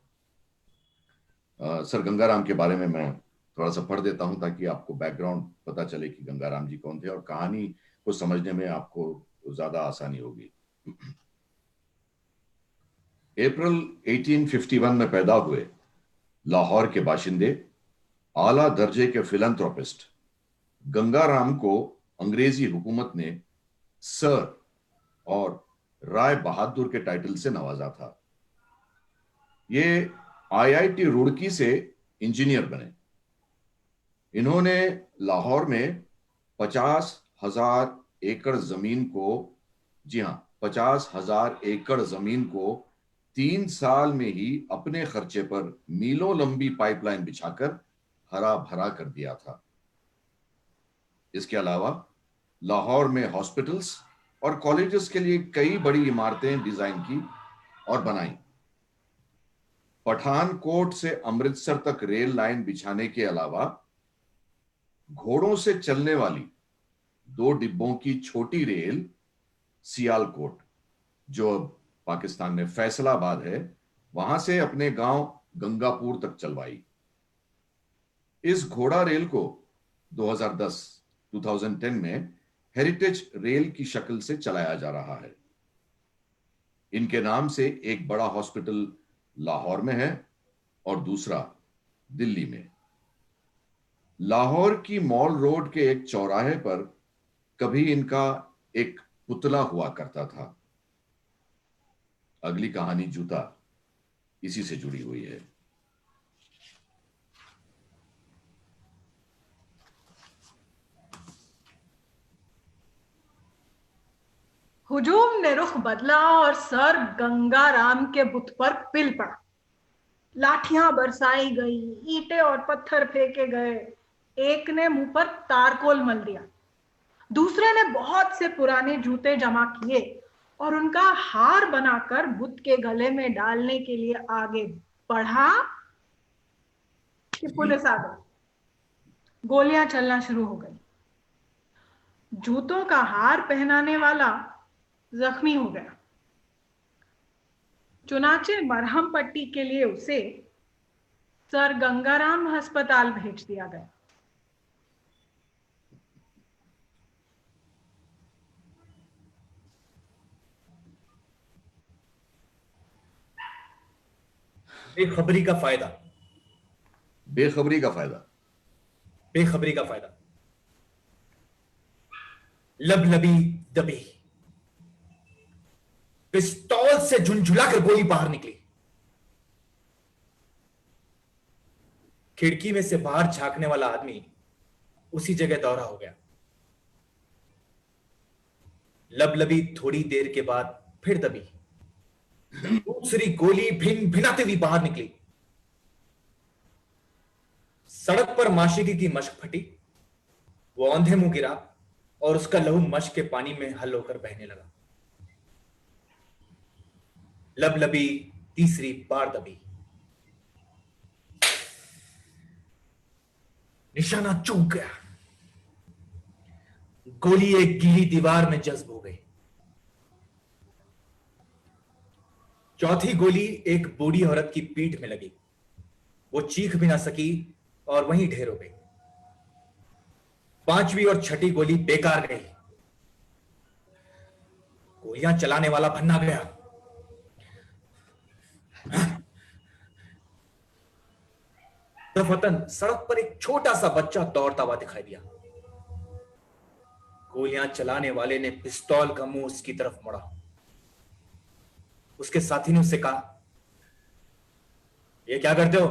सर गंगाराम के बारे में मैं थोड़ा सा पढ़ देता हूं ताकि आपको बैकग्राउंड पता चले कि गंगाराम जी कौन थे और कहानी को समझने में आपको ज्यादा आसानी होगी। अप्रैल 1851 में पैदा हुए लाहौर के बाशिंदे आला दर्जे के फिलैंथ्रोपिस्ट गंगाराम को अंग्रेजी हुकूमत ने सर और राय बहादुर के टाइटल से नवाजा था। ये आईआईटी रुड़की से इंजीनियर बने। इन्होंने लाहौर में 50,000 एकड़ जमीन को, जी हां, 50,000 एकड़ जमीन को 3 साल में ही अपने खर्चे पर मीलों लंबी पाइपलाइन बिछाकर हरा भरा कर दिया था। इसके अलावा लाहौर में हॉस्पिटल्स और कॉलेजेस के लिए कई बड़ी इमारतें डिजाइन की और बनाई। पठानकोट से अमृतसर तक रेल लाइन बिछाने के अलावा घोड़ों से चलने वाली 2 डिब्बों की छोटी रेल सियालकोट, जो अब पाकिस्तान में फैसलाबाद है, वहां से अपने गांव गंगापुर तक चलवाई। इस घोड़ा रेल को 2010 में हेरिटेज रेल की शक्ल से चलाया जा रहा है। इनके नाम से एक बड़ा हॉस्पिटल लाहौर में है और दूसरा दिल्ली में। लाहौर की मॉल रोड के एक चौराहे पर कभी इनका एक पुतला हुआ करता था। अगली कहानी जूता इसी से जुड़ी हुई है। हुजूम ने रुख बदला और सर गंगाराम के बुत पर पिल पड़ा। लाठियां बरसाई गई, ईंटें और पत्थर फेंके गए। एक ने मुंह पर तारकोल मल दिया, दूसरे ने बहुत से पुराने जूते जमा किए और उनका हार बनाकर बुत के गले में डालने के लिए आगे बढ़ा कि पुलिस आ गई। गोलियां चलना शुरू हो गई। जूतों का हार पहनाने वाला जख्मी हो गया। चुनाचे मरहम पट्टी के लिए उसे सर गंगाराम अस्पताल भेज दिया गया। बेखबरी का फायदा, बेखबरी का फायदा, बेखबरी का फायदा। लबलबी दबी, पिस्तौल से झुंझुलाकर गोली बाहर निकली। खिड़की में से बाहर झांकने वाला आदमी उसी जगह दौरा हो गया। लबलबी थोड़ी देर के बाद फिर दबी। दूसरी गोली भिन भिनाती हुई बाहर निकली। सड़क पर माशिकी की मशक फटी। वो औंधे मुंह गिरा और उसका लहू मशक के पानी में हल होकर बहने लगा। लबलबी तीसरी बार दबी। निशाना चूक गया। गोली एक गीली दीवार में जज्ब हो गई। चौथी गोली एक बूढ़ी औरत की पीठ में लगी। वो चीख भी ना सकी और वहीं ढेर हो गई। पांचवी और छठी गोली बेकार गई। गोलियां चलाने वाला भन्ना गया। दफतन सड़क पर एक छोटा सा बच्चा दौड़ता हुआ दिखाई दिया। गोलियां चलाने वाले ने पिस्तौल का मुंह उसकी तरफ मोड़ा। उसके साथी ने उससे कहा, ये क्या करते हो?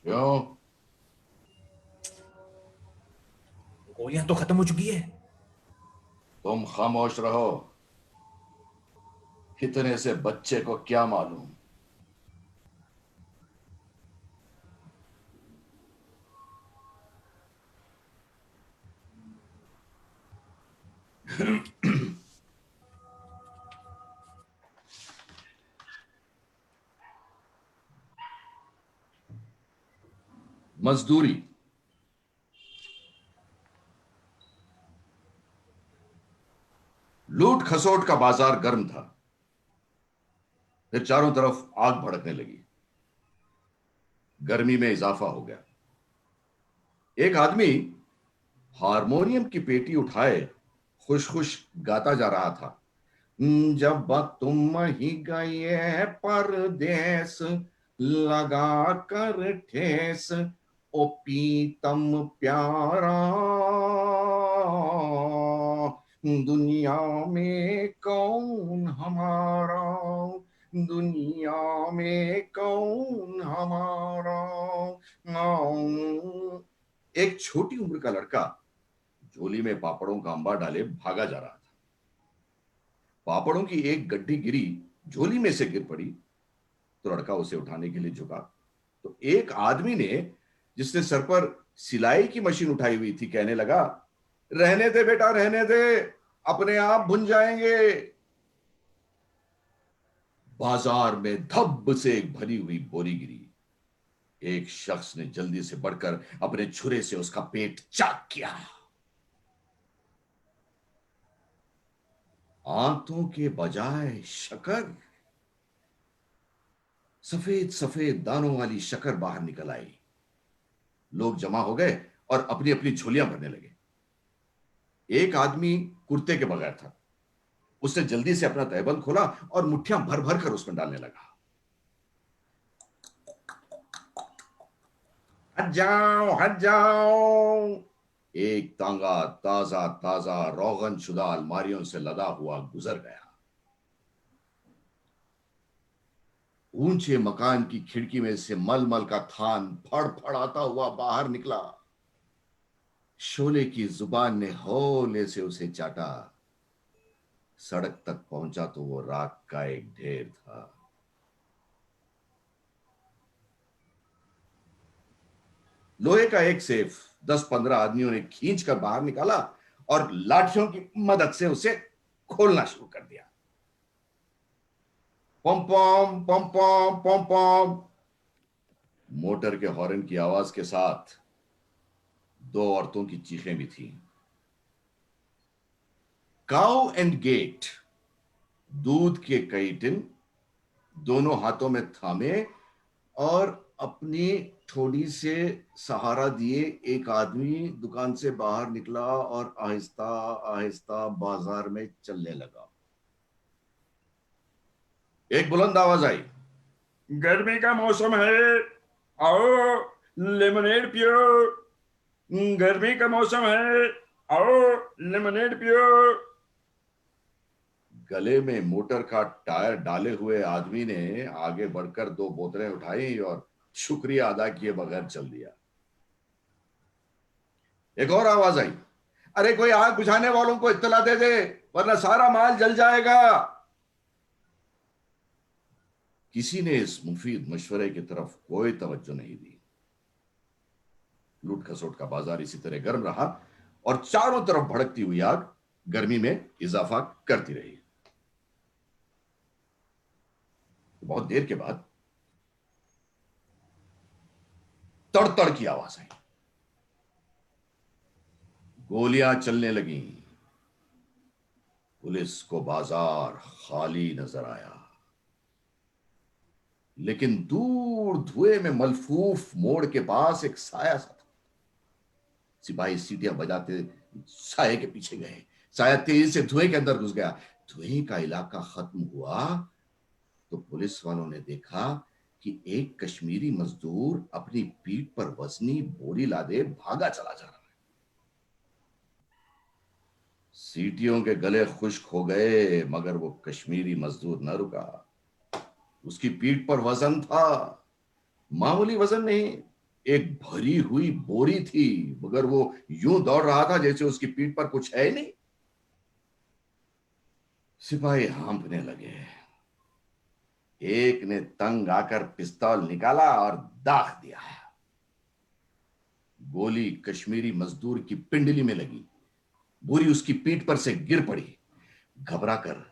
क्यों? गोलियां तो खत्म हो चुकी है। तुम खामोश रहो। इतने से बच्चे को क्या मालूम। मजदूरी। लूट खसोट का बाजार गर्म था। फिर चारों तरफ आग भड़कने लगी। गर्मी में इजाफा हो गया। एक आदमी हारमोनियम की पेटी उठाए खुश खुश गाता जा रहा था। जब तुम ही गए परदेस लगा कर ठेस, ओ पीतम प्यारा, दुनिया में कौन हमारा, दुनिया में कौन हमारा। एक छोटी उम्र का लड़का झोली में पापड़ों का अंबा डाले भागा जा रहा था। पापड़ों की एक गड्डी गिरी, झोली में से गिर पड़ी तो लड़का उसे उठाने के लिए झुका तो एक आदमी ने, जिसने सर पर सिलाई की मशीन उठाई हुई थी, कहने लगा, रहने दे बेटा, रहने दे, अपने आप भुन जाएंगे। बाजार में धब से एक भरी हुई बोरी गिरी। एक शख्स ने जल्दी से बढ़कर अपने छुरे से उसका पेट चाक किया। आंतों के बजाय शक्कर, सफेद सफेद दानों वाली शक्कर बाहर निकल आई। लोग जमा हो गए और अपनी अपनी झोलियां भरने लगे। एक आदमी कुर्ते के बगैर था। उसने जल्दी से अपना तहबंद खोला और मुट्ठियां भर भर कर उसमें डालने लगा। हट जाओ, हट जाओ। एक तांगा ताजा ताजा रोगन शुदा अलमारियों से लदा हुआ गुजर गया। ऊंचे मकान की खिड़की में से मलमल का थान फड़फड़ाता हुआ बाहर निकला। शोले की जुबान ने हौले से उसे चाटा। सड़क तक पहुंचा तो वो राख का एक ढेर था। लोहे का एक सेफ 10-15 आदमियों ने खींच कर बाहर निकाला और लाठियों की मदद से उसे खोलना शुरू कर दिया। पम पम पम पम पम पम। मोटर के हॉर्न की आवाज के साथ 2 औरतों की चीखें भी थीं। काउ एंड गेट, दूध के कई टिन दोनों हाथों में थामे और अपनी ठोड़ी से सहारा दिए एक आदमी दुकान से बाहर निकला और आहिस्ता आहिस्ता बाजार में चलने लगा। एक बुलंद आवाज आई, गर्मी का मौसम है, आओ लेमनेड पियो। गर्मी का मौसम है, आओ लेमनेड पियो। गले में मोटर का टायर डाले हुए आदमी ने आगे बढ़कर 2 बोतलें उठाई और शुक्रिया अदा किए बगैर चल दिया। एक और आवाज आई, अरे कोई आग बुझाने वालों को इत्तला दे दे, वरना सारा माल जल जाएगा। किसी ने इस मुफीद मशवरे की तरफ कोई तवज्जो नहीं दी। लूट खसोट का बाजार इसी तरह गर्म रहा और चारों तरफ भड़कती हुई आग गर्मी में इजाफा करती रही। बहुत देर के बाद तड़तड़ की आवाज आई। गोलियां चलने लगीं। पुलिस को बाजार खाली नजर आया, लेकिन दूर धुएं में मलफूफ मोड़ के पास एक साया सा था। सिपाही सीटियां बजाते साये के पीछे गए। साया तेजी से धुएं के अंदर घुस गया। धुएं का इलाका खत्म हुआ तो पुलिस वालों ने देखा कि एक कश्मीरी मजदूर अपनी पीठ पर वजनी बोरी लादे भागा चला जा रहा है। सीटियों के गले खुश्क हो गए, मगर वो कश्मीरी मजदूर न रुका। उसकी पीठ पर वजन था, मामूली वजन नहीं, एक भरी हुई बोरी थी, मगर वो यूं दौड़ रहा था जैसे उसकी पीठ पर कुछ है ही नहीं। सिपाही हांफने लगे। एक ने तंग आकर पिस्तौल निकाला और दाग दिया। गोली कश्मीरी मजदूर की पिंडली में लगी। बोरी उसकी पीठ पर से गिर पड़ी। घबराकर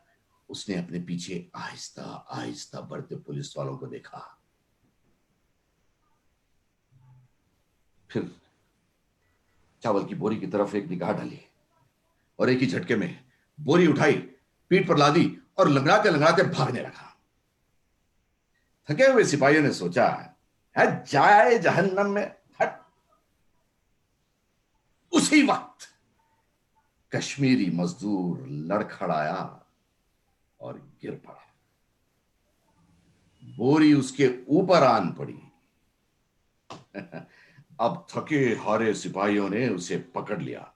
उसने अपने पीछे आहिस्ता आहिस्ता बढ़ते पुलिस वालों को देखा। फिर चावल की बोरी की तरफ एक निगाह डाली और एक ही झटके में बोरी उठाई, पीठ पर लादी और लंगड़ाते लंगड़ाते भागने लगा। थके हुए सिपाहियों ने सोचा, है जाए जहन्नम में, हट। उसी वक्त कश्मीरी मजदूर लड़खड़ाया और गिर पड़ा। बोरी उसके ऊपर आन पड़ी। अब थके हारे सिपाहियों ने उसे पकड़ लिया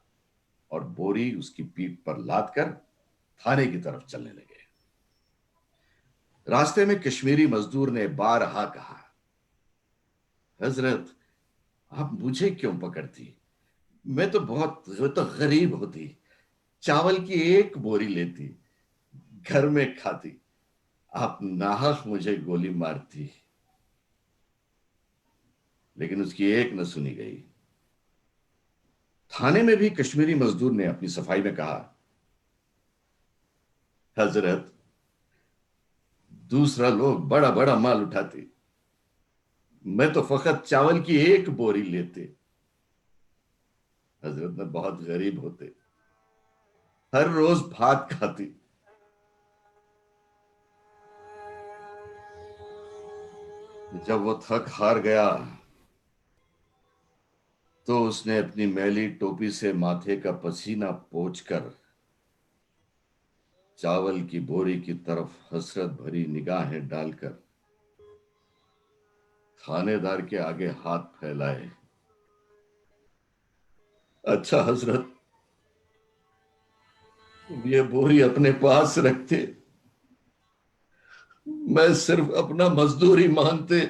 और बोरी उसकी पीठ पर लादकर थाने की तरफ चलने लगे। रास्ते में कश्मीरी मजदूर ने बारहा कहा, हजरत, आप मुझे क्यों पकड़ती? वो तो गरीब होती, चावल की एक बोरी लेती, घर में खाती, आप नाहक मुझे गोली मारती। लेकिन उसकी एक न सुनी गई। थाने में भी कश्मीरी मजदूर ने अपनी सफाई में कहा, हजरत, दूसरा लोग बड़ा बड़ा माल उठाते, मैं तो फकत चावल की एक बोरी लेते। हजरत में बहुत गरीब होते, हर रोज भात खाती। जब वो थक हार गया तो उसने अपनी मैली टोपी से माथे का पसीना पोंछकर चावल की बोरी की तरफ हसरत भरी निगाहें डालकर थानेदार के आगे हाथ फैलाए। अच्छा हजरत, ये बोरी अपने पास रखते, मैं सिर्फ अपना मजदूरी मानते।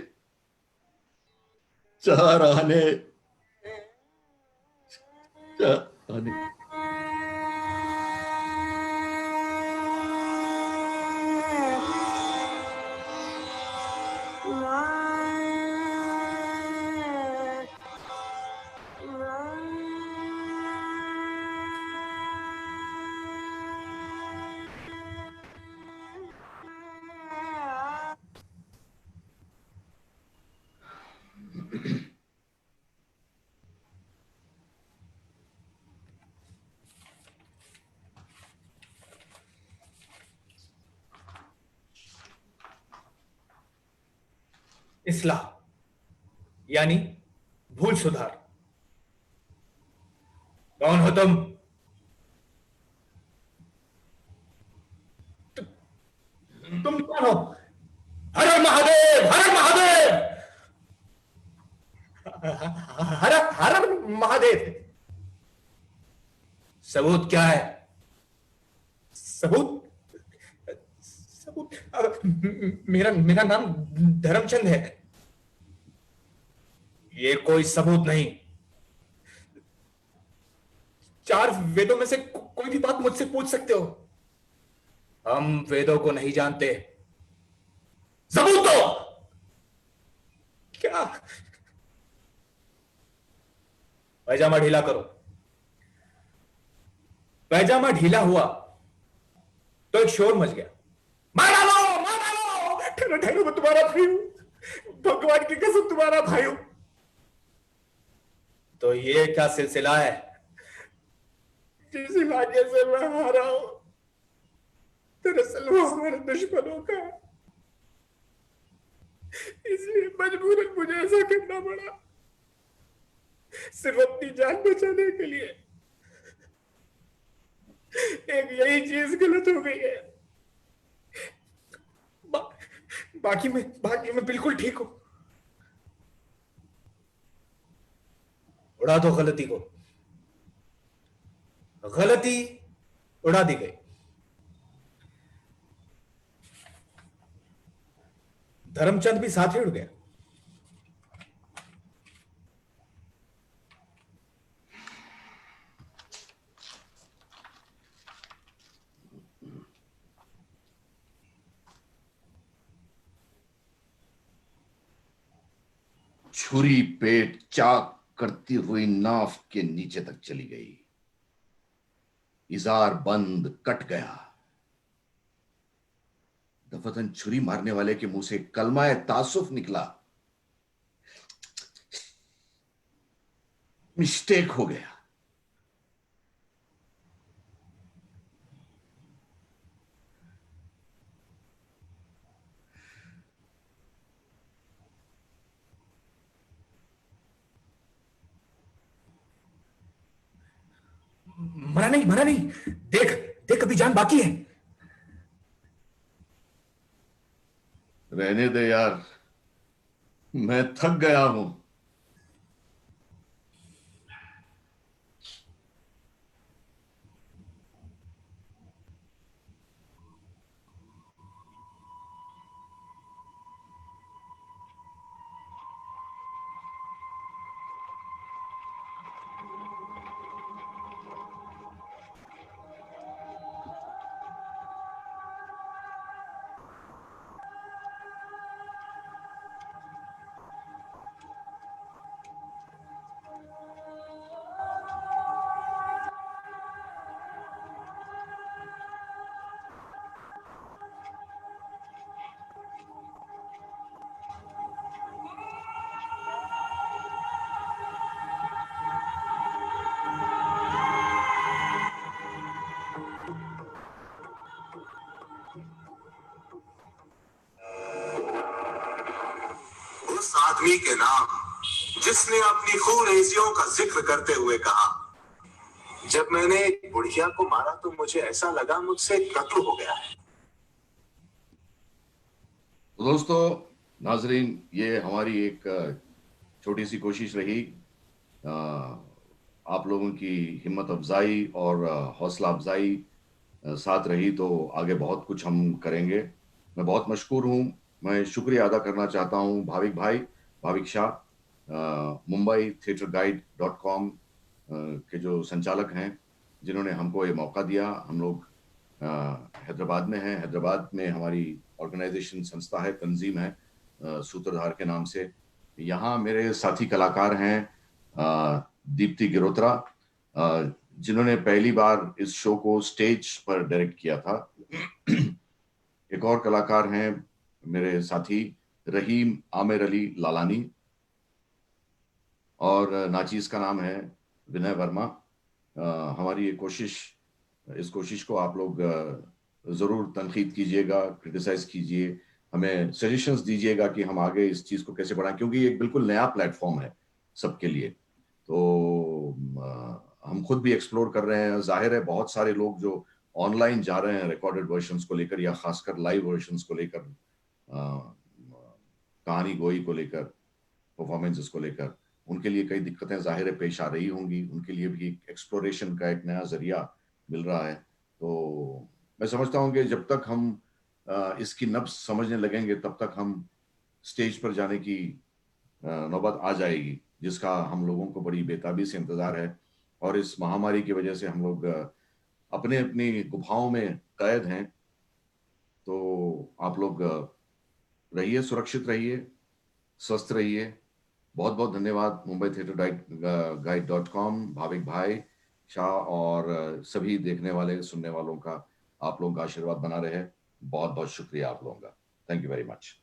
चार आने, चार आने। इस्लाह यानी भूल सुधार। कौन हो तुम? तुम कौन हो? हर हर महादेव, हर हर महादेव, हर हर हर महादेव। सबूत क्या है? सबूत? सबूत मेरा मेरा नाम धर्मचंद है। ये कोई सबूत नहीं। चार वेदों में से कोई भी बात मुझसे पूछ सकते हो। हम वेदों को नहीं जानते। सबूत दो। क्या? पैजामा ढीला करो। पैजामा ढीला हुआ तो एक शोर मच गया, मार डालो, मार डालो। ठहरो ठहरो, मैं तुम्हारा भाई हूं, भगवान की कसम तुम्हारा भाई हूं। तो ये क्या सिलसिला है जिस इलाके से मैं हारा हूं? दरअसल वो हमारे दुश्मनों का है, इसलिए मजबूरन मुझे ऐसा करना पड़ा, सिर्फ अपनी जान बचाने के लिए। एक यही चीज गलत हो गई है। बा, बाकी मैं बिल्कुल ठीक हूं। उड़ा दो गलती को। गलती उड़ा दी गई। धर्मचंद भी साथ ही उड़ गया। छुरी पेट चाक करती हुई नाफ के नीचे तक चली गई। इजार बंद कट गया। दफतन छुरी मारने वाले के मुंह से कलमा तासुफ निकला। मिस्टेक हो गया। मरा नहीं, मरा नहीं। देख देख, अभी जान बाकी है। रहने दे यार, मैं थक गया हूं। आदमी के नाम जिसने अपनी खूनरेजियों का जिक्र करते हुए कहा, जब मैंने एक बुढ़िया को मारा तो मुझे ऐसा लगा मुझसे कत्ल हो गया है। तो दोस्तों, नाजरीन, ये हमारी एक छोटी सी कोशिश रही आप लोगों की हिम्मत अफजाई और हौसला अफजाई साथ रही तो आगे बहुत कुछ हम करेंगे। मैं बहुत मशकूर हूँ। मैं शुक्रिया अदा करना चाहता हूँ भाविक भाई, Bhavik Shah, Mumbai theatre guide .com के जो संचालक हैं, जिन्होंने हमको ये मौका दिया। हम लोग हैदराबाद में हैं। हैदराबाद में हमारी ऑर्गेनाइजेशन, संस्था है, तंजीम है सूत्रधार के नाम से। यहाँ मेरे साथी कलाकार हैं दीप्ति गिरोत्रा, जिन्होंने पहली बार इस शो को स्टेज पर डायरेक्ट किया था। एक और कलाकार हैं मेरे साथी रहीम आमिर अली लालानी, और नाचीज का नाम है विनय वर्मा। हमारी ये कोशिश, इस कोशिश को आप लोग जरूर तनकीद कीजिएगा, क्रिटिसाइज कीजिए, हमें सजेशंस दीजिएगा कि हम आगे इस चीज को कैसे बढ़ाएं, क्योंकि ये एक बिल्कुल नया प्लेटफॉर्म है सबके लिए। तो हम खुद भी एक्सप्लोर कर रहे हैं। जाहिर है बहुत सारे लोग जो ऑनलाइन जा रहे हैं रिकॉर्डेड वर्जन्स को लेकर या खासकर लाइव वर्जन्स को लेकर, कहानी गोई को लेकर, परफॉर्मेंसेस को लेकर, उनके लिए कई दिक्कतें जाहिर है पेश आ रही होंगी। उनके लिए भी एक्सप्लोरेशन का एक नया जरिया मिल रहा है। तो मैं समझता हूँ कि जब तक हम इसकी नब्ज समझने लगेंगे तब तक हम स्टेज पर जाने की नौबत आ जाएगी, जिसका हम लोगों को बड़ी बेताबी से इंतजार है। और इस महामारी की वजह से हम लोग अपने अपनी गुफाओं में कैद हैं। तो आप लोग रहिए, सुरक्षित रहिए, स्वस्थ रहिए। बहुत बहुत धन्यवाद Mumbai theatre guide .com, Bhavik भाई शाह और सभी देखने वाले सुनने वालों का। आप लोगों का आशीर्वाद बना रहे। बहुत बहुत शुक्रिया आप लोगों का। Thank you very much.